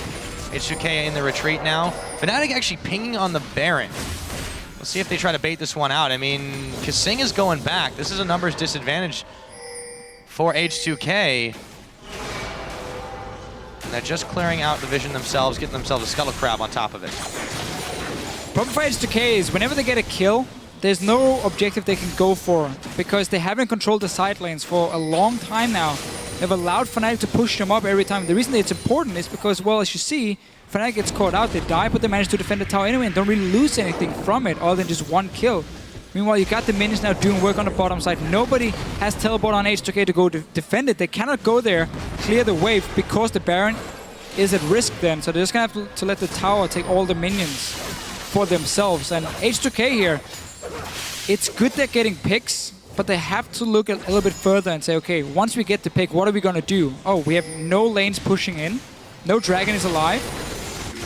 H2K in the retreat now. Fnatic actually pinging on the Baron. Let's see if they try to bait this one out. I mean, KaSing is going back. This is a numbers disadvantage for H2K. And they're just clearing out the vision themselves, getting themselves a Scuttle Crab on top of it. Problem for H2K is whenever they get a kill, there's no objective they can go for because they haven't controlled the side lanes for a long time now. They've allowed Fnatic to push them up every time. The reason it's important is because, well, as you see, Fnatic gets caught out, they die, but they manage to defend the tower anyway and don't really lose anything from it other than just 1 kill. Meanwhile, you got the minions now doing work on the bottom side. Nobody has teleport on H2K to go defend it. They cannot go there, clear the wave, because the Baron is at risk then. So they're just going to have to let the tower take all the minions for themselves. And H2K here, it's good they're getting picks, but they have to look a little bit further and say, okay, once we get the pick, what are we going to do? Oh, we have no lanes pushing in. No dragon is alive.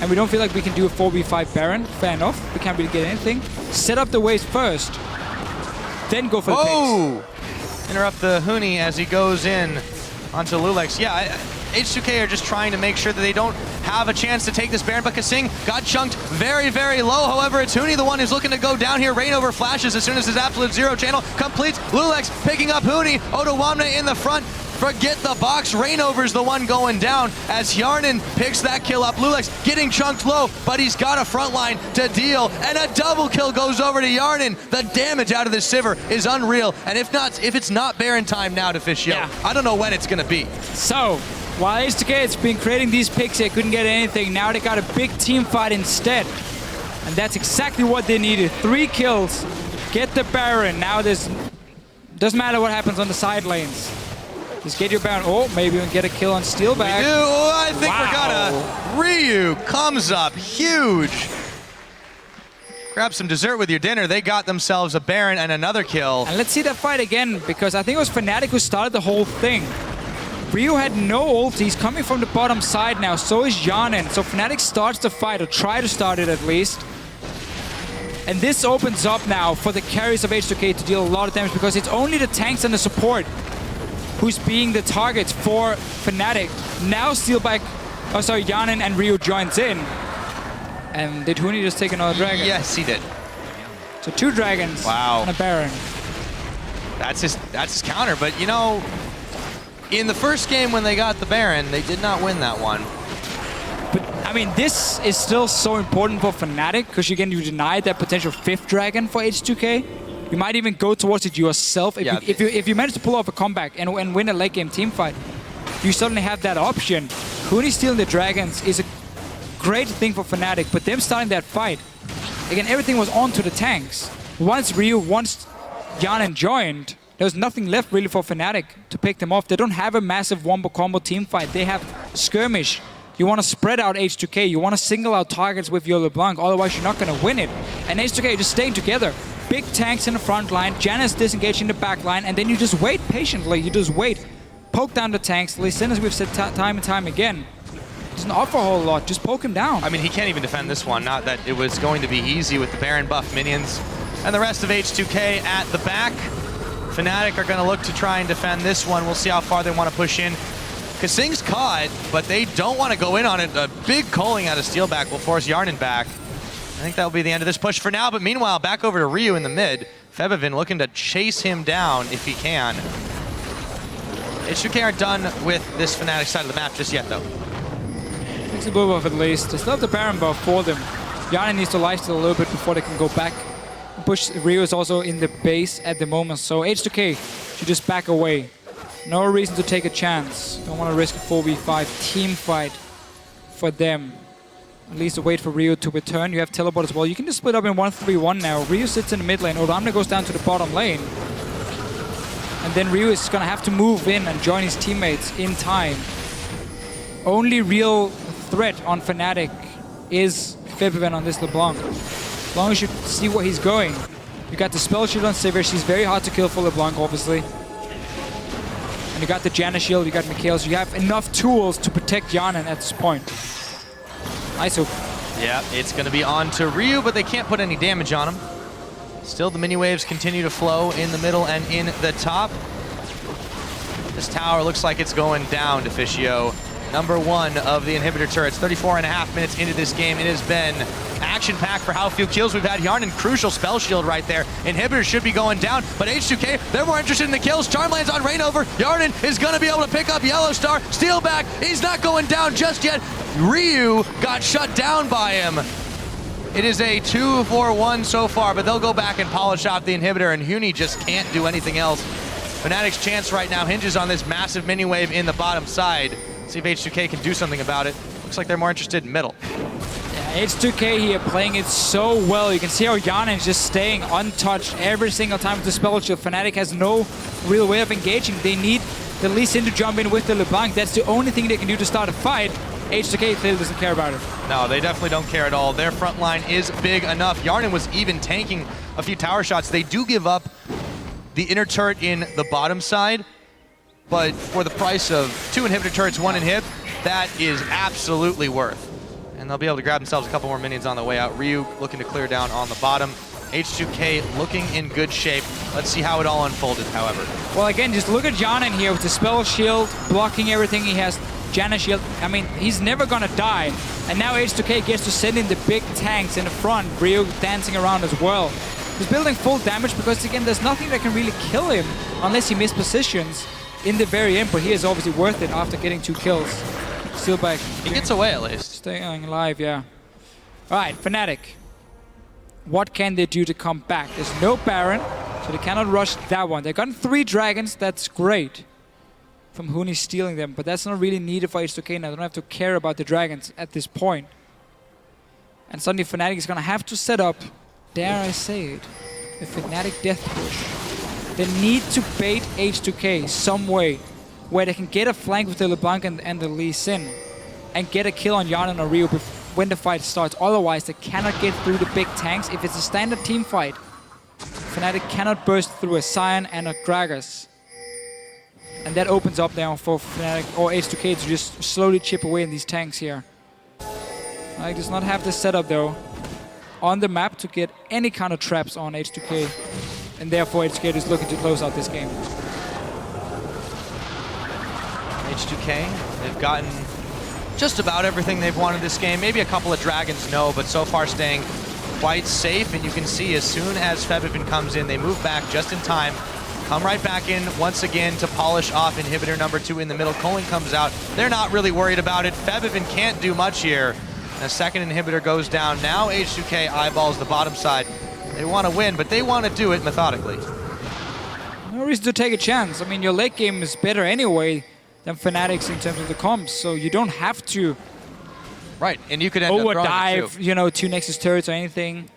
And we don't feel like we can do a 4v5 Baron. Fair enough. We can't really get anything. Set up the waves first. Then go for the picks. Interrupt the Huni as he goes in onto loulex. Yeah, H2K are just trying to make sure that they don't have a chance to take this Baron, but KaSing got chunked very, very low. However, it's Huni the one who's looking to go down here. Reignover flashes as soon as his absolute zero channel completes. loulex picking up Huni. Odoamne in the front. Forget the box. Reignover's the one going down as Hjarnan picks that kill up. loulex getting chunked low, but he's got a front line to deal, and a double kill goes over to Hjarnan. The damage out of this Sivir is unreal, and if it's not Baron time now, Deficio, I don't know when it's gonna be. So, while H2K has been creating these picks, they couldn't get anything. Now they got a big team fight instead, and that's exactly what they needed. 3 kills, get the Baron. Now doesn't matter what happens on the side lanes. Just get your Baron. Oh, maybe we can get a kill on Steelback. We do. I think we're gonna. Ryu comes up huge. Grab some dessert with your dinner. They got themselves a Baron and another kill. And let's see that fight again, because I think it was Fnatic who started the whole thing. Ryu had no ult. He's coming from the bottom side now. So is Hjarnan. So Fnatic starts the fight, or try to start it at least. And this opens up now for the carries of H2K to deal a lot of damage, because it's only the tanks and the support who's being the targets for Fnatic. Now Steelback, oh sorry, Hjarnan and Ryu joins in. And did Huni just take another dragon? Yes, he did. So 2 dragons and a Baron. That's his counter, but you know, in the first game when they got the Baron, they did not win that one. But I mean, this is still so important for Fnatic, because again, you denied that potential 5th dragon for H2K. You might even go towards it yourself. If you manage to pull off a comeback and win a late game team fight, you suddenly have that option. Huni stealing the dragons is a great thing for Fnatic, but them starting that fight, again, everything was on to the tanks. Once Hjarnan joined, there was nothing left really for Fnatic to pick them off. They don't have a massive wombo combo team fight. They have skirmish. You want to spread out H2K. You want to single out targets with your LeBlanc, otherwise you're not going to win it. And H2K just staying together. Big tanks in the front line, Janna's disengaged in the back line, and then you just wait patiently. You just wait. Poke down the tanks. Listen, as we've said time and time again, doesn't offer a whole lot. Just poke him down. I mean, he can't even defend this one. Not that it was going to be easy with the Baron buff minions. And the rest of H2K at the back. Fnatic are going to look to try and defend this one. We'll see how far they want to push in. KaSing's caught, but they don't want to go in on it. A big calling out of Steelback will force Hjarnan back. I think that will be the end of this push for now, but meanwhile, back over to Ryu in the mid. Febiven looking to chase him down if he can. H2K aren't done with this Fnatic side of the map just yet, though. Takes a blue buff at least. They still have the Baron buff for them. Hjarnan needs to lifesteal a little bit before they can go back. Push. Ryu is also in the base at the moment, so H2K should just back away. No reason to take a chance. Don't want to risk a 4v5 team fight for them. At least wait for Ryu to return. You have teleport as well. You can just split up in 1-3-1 now. Ryu sits in the mid lane. Odoamne goes down to the bottom lane. And then Ryu is going to have to move in and join his teammates in time. Only real threat on Fnatic is Febiven on this LeBlanc. As long as you see where he's going. You got the spell shield on Sivir. She's very hard to kill for LeBlanc, obviously. And you got the Janna shield, you got Mikhail's. You have enough tools to protect Hjarnan at this point. Nice hook. Yeah, it's going to be on to Ryu, but they can't put any damage on him. Still, the mini waves continue to flow in the middle and in the top. This tower looks like it's going down, Deficio. Number 1 of the inhibitor turrets. 34.5 minutes into this game. It has been action-packed for how few kills we've had. Hjarnan, crucial spell shield right there. Inhibitors should be going down, but H2K, they're more interested in the kills. Charm lands on Reignover. Hjarnan is going to be able to pick up YellowStar. Steelback, he's not going down just yet. Ryu got shut down by him. It is a 2-4-1 so far, but they'll go back and polish off the inhibitor, and Huni just can't do anything else. Fnatic's chance right now hinges on this massive mini wave in the bottom side. See if H2K can do something about it. Looks like they're more interested in middle. Yeah, H2K here playing it so well. You can see how Hjarnan is just staying untouched every single time with the spell shield. Fnatic has no real way of engaging. They need the Lee Sin to jump in with the LeBlanc. That's the only thing they can do to start a fight. H2K clearly doesn't care about it. No, they definitely don't care at all. Their front line is big enough. Hjarnan was even tanking a few tower shots. They do give up the inner turret in the bottom side, but for the price of 2 inhibitor turrets, 1 inhib, that is absolutely worth. And they'll be able to grab themselves a couple more minions on the way out. Ryu looking to clear down on the bottom. H2K looking in good shape. Let's see how it all unfolded, however. Well, again, just look at Hjarnan here with the spell shield, blocking everything. He has Janna shield. I mean, he's never gonna die. And now H2K gets to send in the big tanks in the front. Ryu dancing around as well. He's building full damage because, again, there's nothing that can really kill him unless he mispositions in the very end, but he is obviously worth it after getting 2 kills. Steelback. He gets away at least. Staying alive, yeah. Alright, Fnatic. What can they do to come back? There's no Baron, so they cannot rush that one. They've gotten 3 dragons, that's great. From Huni stealing them, but that's not really needed for H2K now. They don't have to care about the dragons at this point. And suddenly Fnatic is gonna have to set up, dare I say it, a Fnatic death push. They need to bait H2K some way where they can get a flank with the LeBlanc and the Lee Sin and get a kill on Hjarnan or Ryu when the fight starts. Otherwise, they cannot get through the big tanks. If it's a standard team fight, Fnatic cannot burst through a Sion and a Gragas. And that opens up now for Fnatic or H2K to just slowly chip away in these tanks here. Fnatic does not have the setup though on the map to get any kind of traps on H2K. And therefore H2K is looking to close out this game. H2K, they've gotten just about everything they've wanted this game. Maybe a couple of dragons, no, but so far staying quite safe. And you can see as soon as Febiven comes in, they move back just in time. Come right back in once again to polish off inhibitor number 2 in the middle. KaSing comes out. They're not really worried about it. Febiven can't do much here. The second inhibitor goes down. Now H2K eyeballs the bottom side. They want to win, but they want to do it methodically. No reason to take a chance. I mean, your late game is better anyway than Fnatic's in terms of the comps, so you don't have to right, and you could end up overdive, you know, 2 Nexus turrets or anything.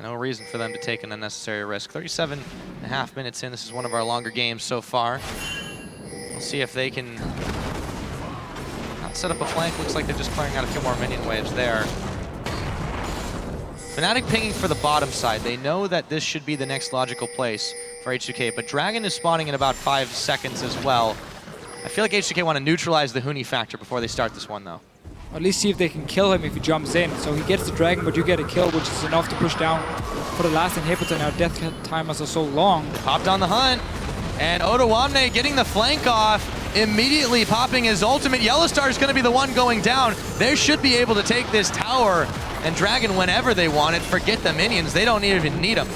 No reason for them to take an unnecessary risk. 37.5 minutes in. This is one of our longer games so far. We'll see if they can not set up a flank. Looks like they're just clearing out a few more minion waves there. Fnatic pinging for the bottom side. They know that this should be the next logical place for H2K, but Dragon is spawning in about 5 seconds as well. I feel like H2K want to neutralize the Huni factor before they start this one, though. Or at least see if they can kill him if he jumps in. So he gets the Dragon, but you get a kill, which is enough to push down for the last inhibitor. Now death timers are so long. They popped on the hunt, and Odoamne getting the flank off, immediately popping his ultimate. YellowStar is going to be the one going down. They should be able to take this tower, and Dragon whenever they want it. Forget the minions, they don't even need them.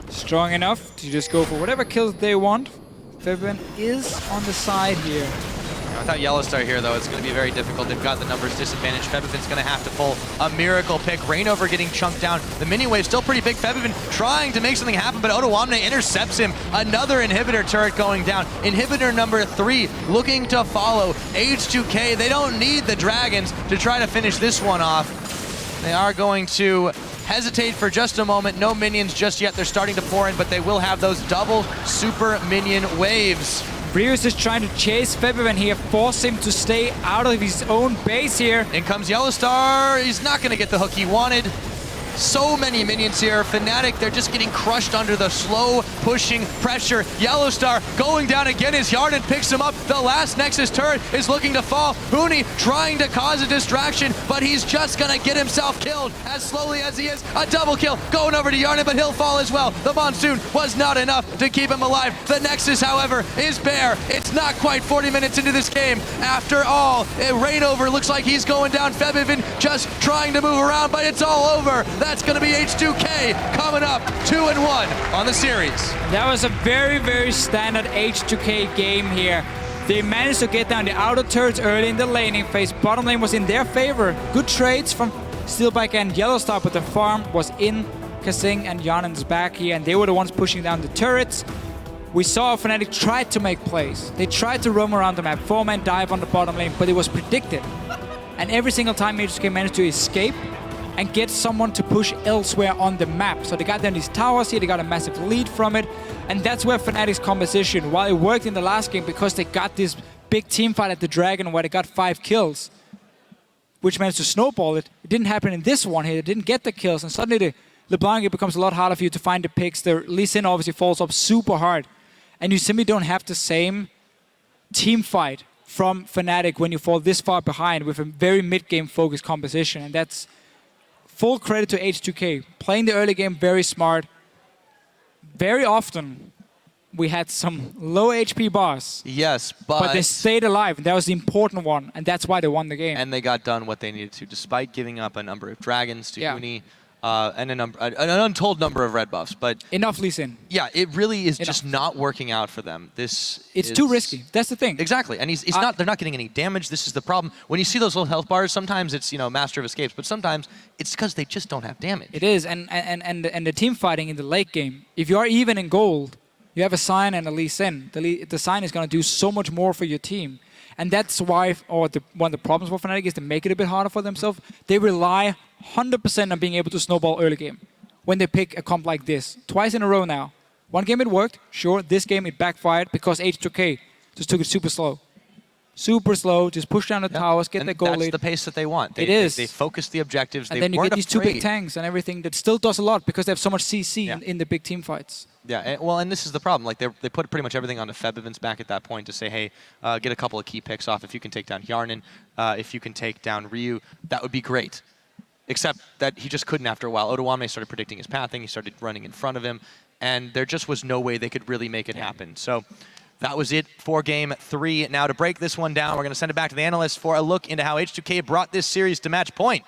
Strong enough to just go for whatever kills they want. Febiven is on the side here. Without YellowStar here, though, it's going to be very difficult. They've got the numbers disadvantage. Febiven's going to have to pull a miracle pick. Reignover getting chunked down. The minion wave still pretty big. Febiven trying to make something happen, but Odoamne intercepts him. Another inhibitor turret going down. Inhibitor number 3 looking to follow. H2K, they don't need the dragons to try to finish this one off. They are going to hesitate for just a moment. No minions just yet. They're starting to pour in, but they will have those double super minion waves. Brius is trying to chase Febiven here, force him to stay out of his own base here. In comes YellowStar. He's not going to get the hook he wanted. So many minions here. Fnatic, they're just getting crushed under the slow pushing pressure. YellowStar going down again as Hjarnan picks him up. The last Nexus turret is looking to fall. Huni trying to cause a distraction, but he's just gonna get himself killed as slowly as he is. A double kill going over to Hjarnan, but he'll fall as well. The Monsoon was not enough to keep him alive. The Nexus, however, is bare. It's not quite 40 minutes into this game. After all, Reignover looks like he's going down. Febiven just trying to move around, but it's all over. That's going to be H2K coming up 2-1 on the series. That was a very, very standard H2K game here. They managed to get down the outer turrets early in the laning phase. Bottom lane was in their favor. Good trades from Steelback and YellowStar, but the farm was in KaSing and Hjarnan's back here, and they were the ones pushing down the turrets. We saw Fnatic tried to make plays. They tried to roam around the map, 4-man dive on the bottom lane, but it was predicted. And every single time H2K managed to escape and get someone to push elsewhere on the map. So they got down these towers here, they got a massive lead from it, and that's where Fnatic's composition, while it worked in the last game because they got this big team fight at the Dragon where they got 5 kills, which managed to snowball it. It didn't happen in this one here, they didn't get the kills, and suddenly the LeBlanc, it becomes a lot harder for you to find the picks. The Lee Sin obviously falls up super hard, and you simply don't have the same team fight from Fnatic when you fall this far behind with a very mid-game focused composition, and that's full credit to H2K. Playing the early game very smart. Very often, we had some low HP boss. Yes, but they stayed alive, and that was the important one, and that's why they won the game. And they got done what they needed to, despite giving up a number of dragons to Huni, and an untold number of red buffs. But enough Lee Sin. Yeah, it really is just not working out for them. It's too risky. That's the thing. Exactly, and he's not. They're not getting any damage. This is the problem. When you see those little health bars, sometimes it's Master of Escapes, but sometimes it's because they just don't have damage. It is, and the team fighting in the late game. If you are even in gold, you have a Sion and a Lee Sin. The Sion is going to do so much more for your team. And that's why, one of the problems for Fnatic is to make it a bit harder for themselves. They rely 100% on being able to snowball early game when they pick a comp like this. Twice in a row now. One game it worked, sure. This game it backfired because H2K just took it super slow. Super slow, just push down the towers, get and the goal that's lead. the pace that they want. It is. They focus the objectives. And they then you weren't get these two big afraid. tanks and everything that still does a lot because they have so much CC in the big team fights. Yeah, and this is the problem. Like they put pretty much everything onto Febiven's back at that point to say, hey, get a couple of key picks off. If you can take down Hjarnan, if you can take down Ryu, that would be great. Except that he just couldn't after a while. Odoamne started predicting his pathing. He started running in front of him, and there just was no way they could really make it happen. So that was it for Game 3. Now to break this one down, we're going to send it back to the analysts for a look into how H2K brought this series to match point.